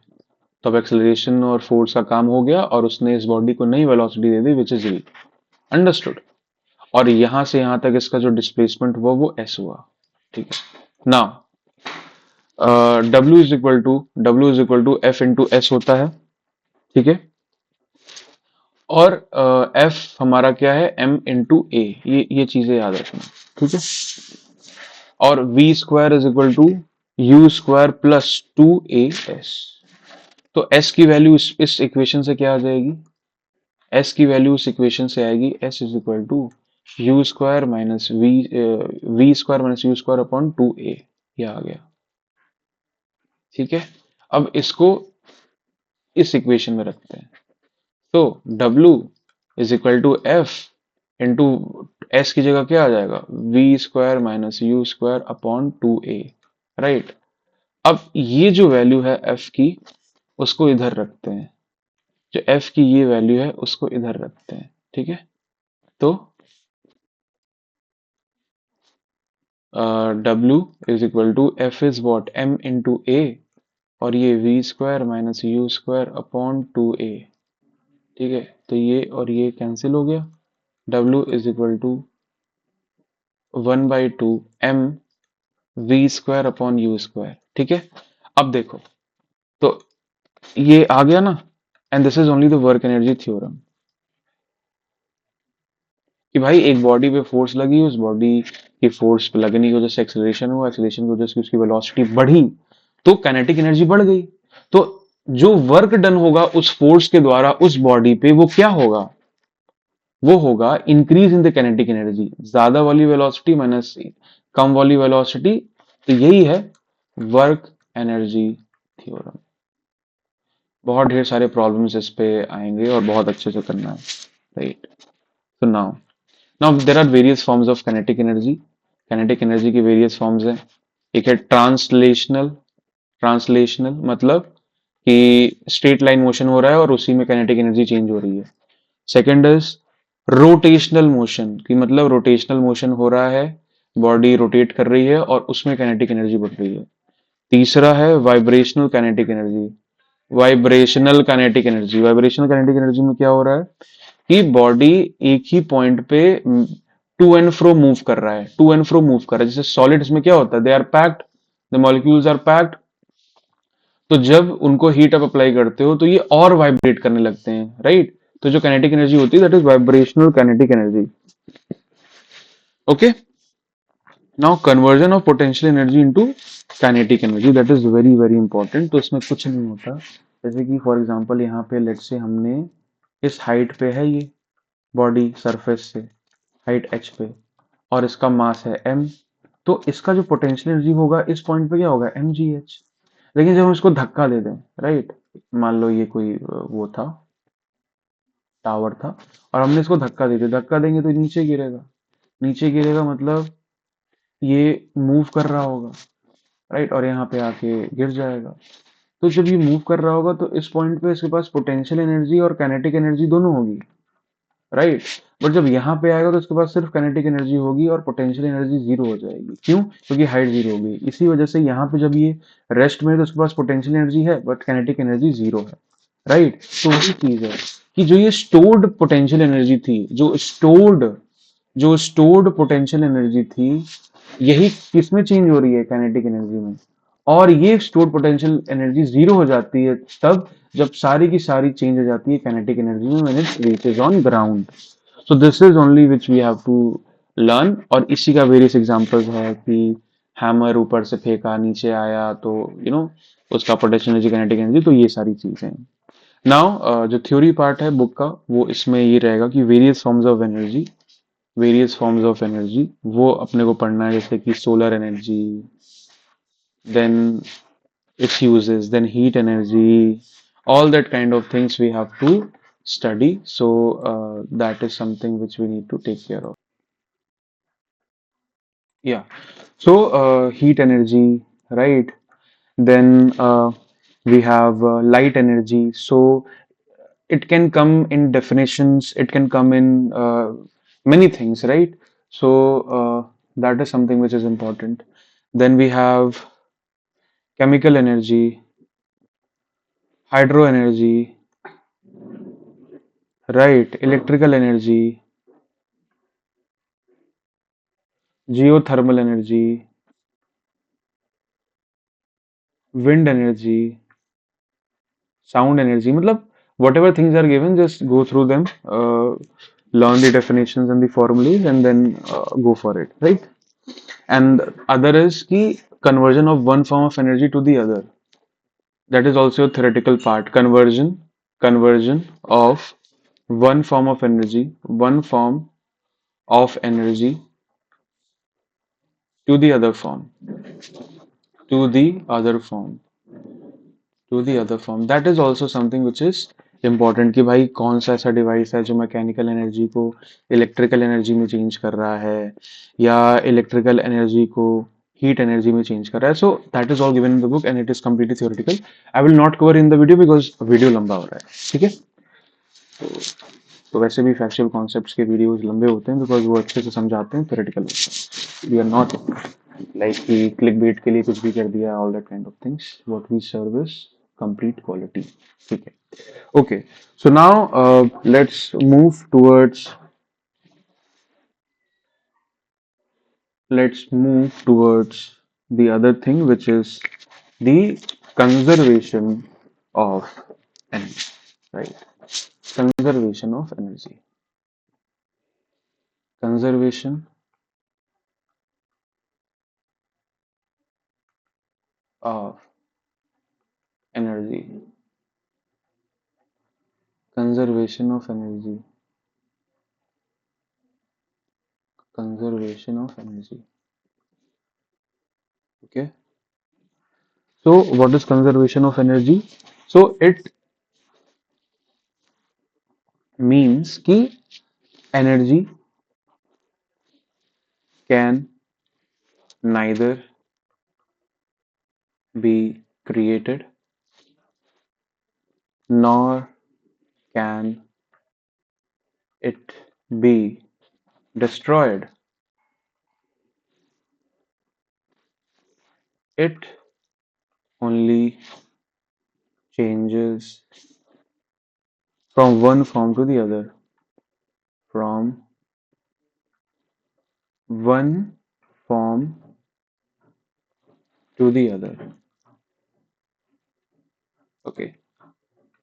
A: तो अब एक्सेलरेशन और फोर्स का काम हो गया और उसने इस बॉडी को नई velocity they the which is v। Understood. और यहां से यहां तक इसका जो डिस्प्लेसमेंट हुआ वो s हुआ। ठीक है, now w is equal to F into S होता है। ठीक है, और f हमारा क्या है m इंटू ए, ये चीजें याद रखना। ठीक है, और v square is equal to U square plus two A S. तो s की वैल्यू इस इक्वेशन से क्या आ जाएगी, s की वैल्यू इस इक्वेशन से आएगी s is equal to U square minus V square minus U square upon two A, ये आ गया। ठीक है, अब इसको इस इक्वेशन में रखते हैं तो w is equal to F into S की जगह क्या आ जाएगा V square minus U square upon two A. Right, अब ये जो वैल्यू है f की उसको इधर रखते हैं, जो f की ये वैल्यू है उसको इधर रखते हैं। ठीक है, तो w is equal to F is what m into A और ये V square minus U square upon two A. ठीक है, तो ये और ये कैंसिल हो गया, w is equal to 1/2 m V square upon U square. ठीक है, अब देखो तो ये आ गया ना, and this is only the work energy theorem कि भाई एक बॉडी पे फोर्स लगी, उस बॉडी की फोर्स पे लगने की वजह से एक्सेलरेशन हुआ, एक्सेलरेशन की वजह से उसकी वेलोसिटी बढ़ी तो काइनेटिक एनर्जी बढ़ गई। तो जो वर्क डन होगा उस फोर्स के द्वारा उस बॉडी पे वो क्या होगा, वो होगा increase in the kinetic energy, ज्यादा वाली वेलोसिटी माइनस कम वाली वेलोसिटी। तो यही है वर्क एनर्जी थ्योरम। बहुत ढेर सारे प्रॉब्लम्स इस पे आएंगे और बहुत अच्छे से करना है। राइट, तो now there are various forms of kinetic energy. Kinetic energy की वेरियस फॉर्म्स हैं। एक है ट्रांसलेशनल, ट्रांसलेशनल मतलब कि स्ट्रेट लाइन मोशन हो रहा है और उसी में काइनेटिक एनर्जी चेंज हो रही है। सेकंड इज रोटेशनल मोशन की मतलब रोटेशनल मोशन हो रहा है, बॉडी रोटेट कर रही है और उसमें काइनेटिक एनर्जी बढ़ रही है। तीसरा है vibrational kinetic energy. Vibrational kinetic energy, vibrational kinetic energy में क्या हो रहा है कि बॉडी एक ही पॉइंट पे टू एंड फ्रो मूव कर रहा है, टू एंड फ्रो मूव कर रहा है। जैसे सॉलिड्स में क्या होता है, they are packed, the molecules are packed. तो जब उनको हीट अप अप्लाई करते हो तो ये और वाइब्रेट करने लगते हैं, राइट। तो जो काइनेटिक एनर्जी होती है that is vibrational kinetic energy. Okay, now conversion of potential energy into kinetic energy, that is very very important. तो इसमें कुछ नहीं होता, जैसे कि फॉर एग्जांपल यहाँ पे लेट से हमने इस हाइट पे है ये बॉडी सरफेस से, हाइट h पे, और इसका मास है m। तो इसका जो पोटेंशियल एनर्जी होगा इस पॉइंट पे क्या होगा, mgh। लेकिन जब हम इसको धक्का दे दें, राइट, मान लो ये कोई वो था, टावर था, और हमने इसको धक्का दे दिया, धक्का देंगे तो नीचे गिरेगा, नीचे गिरेगा मतलब ये मूव कर रहा होगा, राइट, और यहाँ पे आके गिर जाएगा। तो जब ये मूव कर रहा होगा तो इस पॉइंट पे इसके पास पोटेंशियल एनर्जी और काइनेटिक एनर्जी दोनों होगी, राइट। बट जब यहाँ पे आएगा तो इसके पास सिर्फ काइनेटिक एनर्जी होगी और पोटेंशियल एनर्जी जीरो हो जाएगी। क्यों? क्योंकि हाइट जीरो हो गई। इसी वजह से यहाँ पे जब ये रेस्ट में है तो उसके पास पोटेंशियल एनर्जी है बट काइनेटिक एनर्जी जीरो है, राइट। तो वही चीज है कि जो ये स्टोर्ड पोटेंशियल एनर्जी थी, जो स्टोर्ड पोटेंशियल एनर्जी थी, यही किसमें चेंज हो रही है, काइनेटिक एनर्जी में। और ये स्टोर्ड पोटेंशियल एनर्जी जीरो हो जाती है तब जब सारी की सारी चेंज हो जाती है काइनेटिक एनर्जी में, when it reaches on ground. So this is only which we have to learn. और इसी का वेरियस एग्जांपल्स है कि हैमर ऊपर से फेंका नीचे आया तो उसका पोटेंशियल एनर्जी काइनेटिक एनर्जी, तो ये सारी चीजें। नाउ जो थ्योरी पार्ट है बुक का वो इसमें ये रहेगा कि वेरियस फॉर्म्स ऑफ एनर्जी वो अपने को पढ़ना है, जैसे कि solar energy, then its uses, then heat energy, all that kind of things we have to study. So that is something which we need to take care of. Yeah. So heat energy, right? Then we have light energy. So it can come in definitions. It can come in many things, right? So that is something which is important. Then we have chemical energy, hydro energy, right, electrical energy, geothermal energy, wind energy, sound energy. मतलब whatever things are given, just go through them, learn the definitions and the formulas, and then go for it, right? And other is the conversion of one form of energy to the other. That is also a theoretical part. Conversion of one form of energy to the other form, to the other form. To the other form, that is also something which is important कि भाई कौन सा ऐसा डिवाइस है जो मैकेनिकल एनर्जी को इलेक्ट्रिकल एनर्जी में चेंज कर रहा है या इलेक्ट्रिकल एनर्जी को हीट एनर्जी में चेंज कर रहा है। So that is all given in the book and it is completely theoretical. I will not cover in the video because video लंबा हो रहा है, ठीक है। तो, तो वैसे भी फैक्चुअल कॉन्सेप्ट्स के वीडियोज लंबे होते हैं बिकॉज वो अच्छे से समझाते हैं, थियोरेटिकल होता है। वी आर नॉट लाइक कि क्लिक बेट के लिए कुछ भी कर दिया, all that kind of things. What we serve is complete quality, ठीक है। Okay, so now let's move towards the other thing, which is the conservation of energy, right? Conservation of energy, conservation of energy, conservation of energy, conservation of energy. Okay, so what is conservation of energy? So it means कि energy can neither be created nor can it be destroyed. It only changes from one form to the other. From one form to the other. Okay,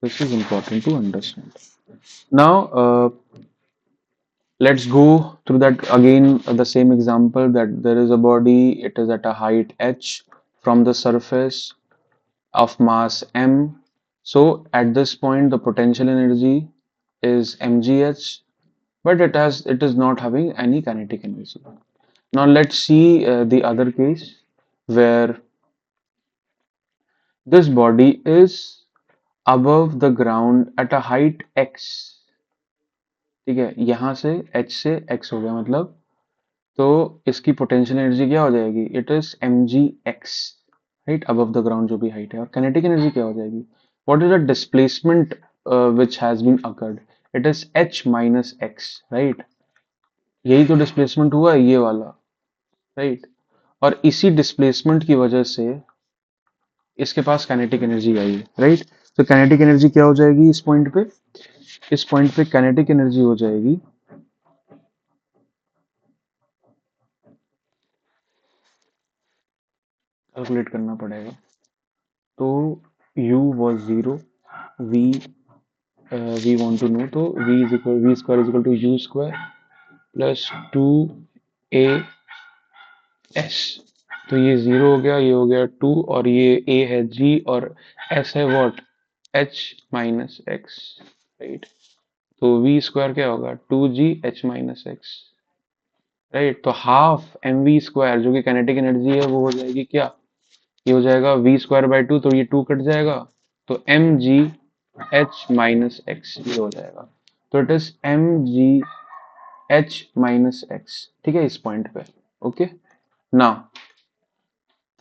A: this is important to understand. Now, let's go through that again. The same example that there is a body, it is at a height h from the surface of mass m. So at this point, the potential energy is mgh, but it is not having any kinetic energy. Now let's see the other case where this body is above the ground at a height x. ठीक है, यहां से h से x हो गया, मतलब तो इसकी पोटेंशियल एनर्जी क्या हो जाएगी? It is M G X, right, above the ground जो भी हाइट है। और काइनेटिक एनर्जी क्या हो जाएगी? What is the displacement which has been occurred? It is H minus X, right. यही तो डिस्प्लेसमेंट हुआ है, ये वाला, राइट। और इसी डिस्प्लेसमेंट की वजह से इसके पास काइनेटिक एनर्जी आई है, राइट। तो काइनेटिक एनर्जी क्या हो जाएगी इस पॉइंट पे? इस पॉइंट पे काइनेटिक एनर्जी हो जाएगी, कैलकुलेट करना पड़ेगा। तो u was 0, v we want to know, तो v square is equal to u square plus 2a s। तो ये 0 हो गया, ये हो गया 2, और ये a है g और s है what? h minus X, right. तो v स्क्वायर क्या होगा? 2g h minus X, right. तो हाफ एम वी स्क्वायर जो कि काइनेटिक एनर्जी है वो हो जाएगी क्या? ये हो जाएगा वी स्क्वायर बाई टू, तो ये टू कट जाएगा, तो M G H minus X ये हो जाएगा। तो it is M G H minus X, ठीक है, इस पॉइंट पे। ओके, नाउ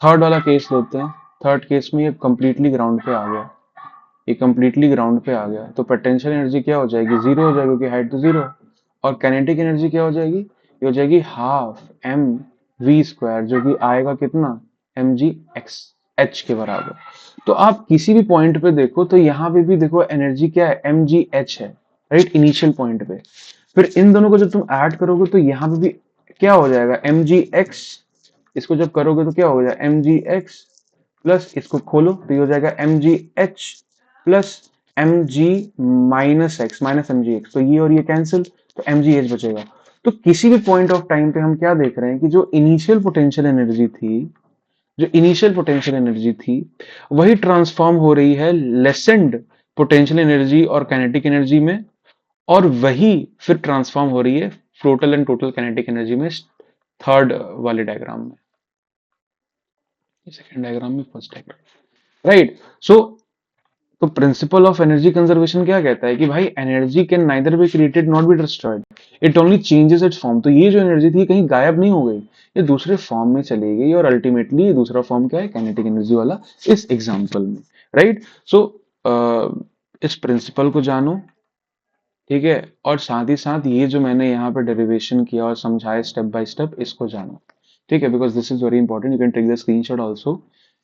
A: थर्ड वाला केस लेते हैं। थर्ड केस में ये कंप्लीटली ग्राउंड पे आ गया, ये कंप्लीटली ग्राउंड पे आ गया, तो पोटेंशियल एनर्जी क्या हो जाएगी? जीरो हो जाएगी, क्योंकि हाइट तो जीरो। और काइनेटिक एनर्जी क्या हो जाएगी? ये हो जाएगी हाफ एम वी स्क्वायर, जो कि आएगा कितना? एम जी एक्स एच के बराबर। तो आप किसी भी पॉइंट पे देखो, तो यहाँ पे भी देखो एनर्जी क्या है? एम जी एच है, राइट, इनिशियल पॉइंट पे। फिर इन दोनों को जब तुम ऐड करोगे तो यहाँ पे भी क्या हो जाएगा? M G X. इसको जब करोगे तो क्या हो जाएगा? एम जी एक्स प्लस, इसको खोलो तो ये हो जाएगा M G H plus M G minus X, minus M G X. तो ये और ये कैंसिल, तो एम जी एच बचेगा। तो किसी भी पॉइंट ऑफ टाइम पे हम क्या देख रहे हैं कि जो इनिशियल पोटेंशियल एनर्जी थी, जो इनिशियल पोटेंशियल एनर्जी थी, वही ट्रांसफॉर्म हो रही है लेसेंड पोटेंशियल एनर्जी और काइनेटिक एनर्जी में, और वही फिर ट्रांसफॉर्म हो रही है total and total kinetic energy में, थर्ड वाले डायग्राम में, सेकंड डायग्राम में, फर्स्ट डायग्राम, राइट। सो तो प्रिंसिपल ऑफ एनर्जी कंजर्वेशन क्या कहता है कि भाई energy can neither be created not be destroyed, it only changes it's form. तो ये जो एनर्जी थी कहीं गायब नहीं हो गई, ये दूसरे फॉर्म में चली गई, और अल्टीमेटली दूसरा फॉर्म क्या है? काइनेटिक एनर्जी वाला, इस एग्जांपल में, राइट। सो इस प्रिंसिपल को जानो, ठीक है, और साथ ही साथ ये जो मैंने यहाँ पे डेरिवेशन किया और समझाया स्टेप बाय स्टेप, इसको जानो, ठीक है, because this is very important. You can take the screenshot also,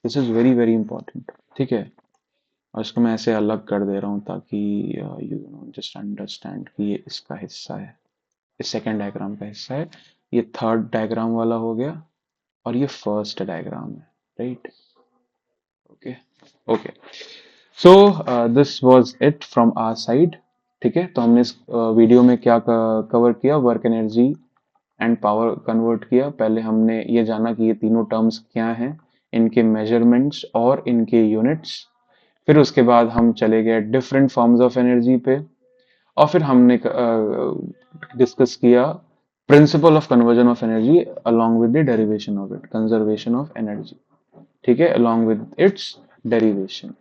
A: this is very very important, ठीक है। और इसको मैं ऐसे अलग कर दे रहा हूँ ताकि यू नो जस्ट अंडरस्टैंड कि ये इसका हिस्सा है, ये सेकेंड डायग्राम का हिस्सा है, ये थर्ड डायग्राम वाला हो गया, और ये फर्स्ट डायग्राम है, right. Okay, okay. So this was it from our side, ठीक है। तो हमने इस वीडियो में क्या कवर किया? Work energy and power convert किया। पहले हमने ये जाना कि ये तीनों टर्म्स क्या हैं, इनके मेजरमेंट्स और इनके यूनिट्स। फिर उसके बाद हम चले गए डिफरेंट फॉर्म्स ऑफ एनर्जी पे, और फिर हमने डिस्कस किया principle of conversion of energy along with the derivation of it, conservation of energy, ठीक है, अलोंग विद इट्स डेरिवेशन,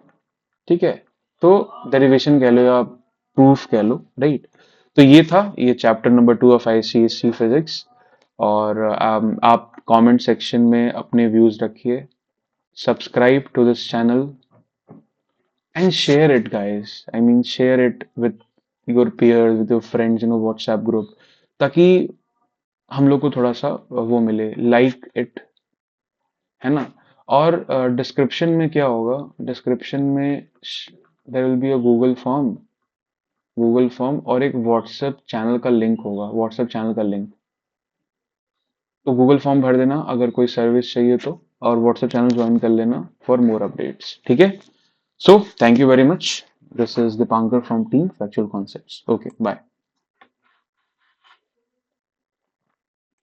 A: ठीक है। तो डेरिवेशन कह लो या प्रूफ कह लो, राइट। तो ये था, ये chapter number 2 of ICSC physics. और आप कमेंट सेक्शन में अपने व्यूज रखिए, subscribe to this channel and share it, guys. I mean, share it with your peers, with your friends, WhatsApp group, ताकि हम लोग को थोड़ा सा वो मिले, लाइक इट, है ना। और डिस्क्रिप्शन में क्या होगा? डिस्क्रिप्शन में there will be a Google form, Google form और एक व्हाट्सएप चैनल का लिंक होगा, व्हाट्सएप चैनल का लिंक, तो गूगल फॉर्म भर देना अगर कोई सर्विस चाहिए तो, और व्हाट्सएप चैनल ज्वाइन कर लेना फॉर मोर अपडेट्स, ठीक है? So thank you very much, this is Deepankar from team factual concepts. Okay bye.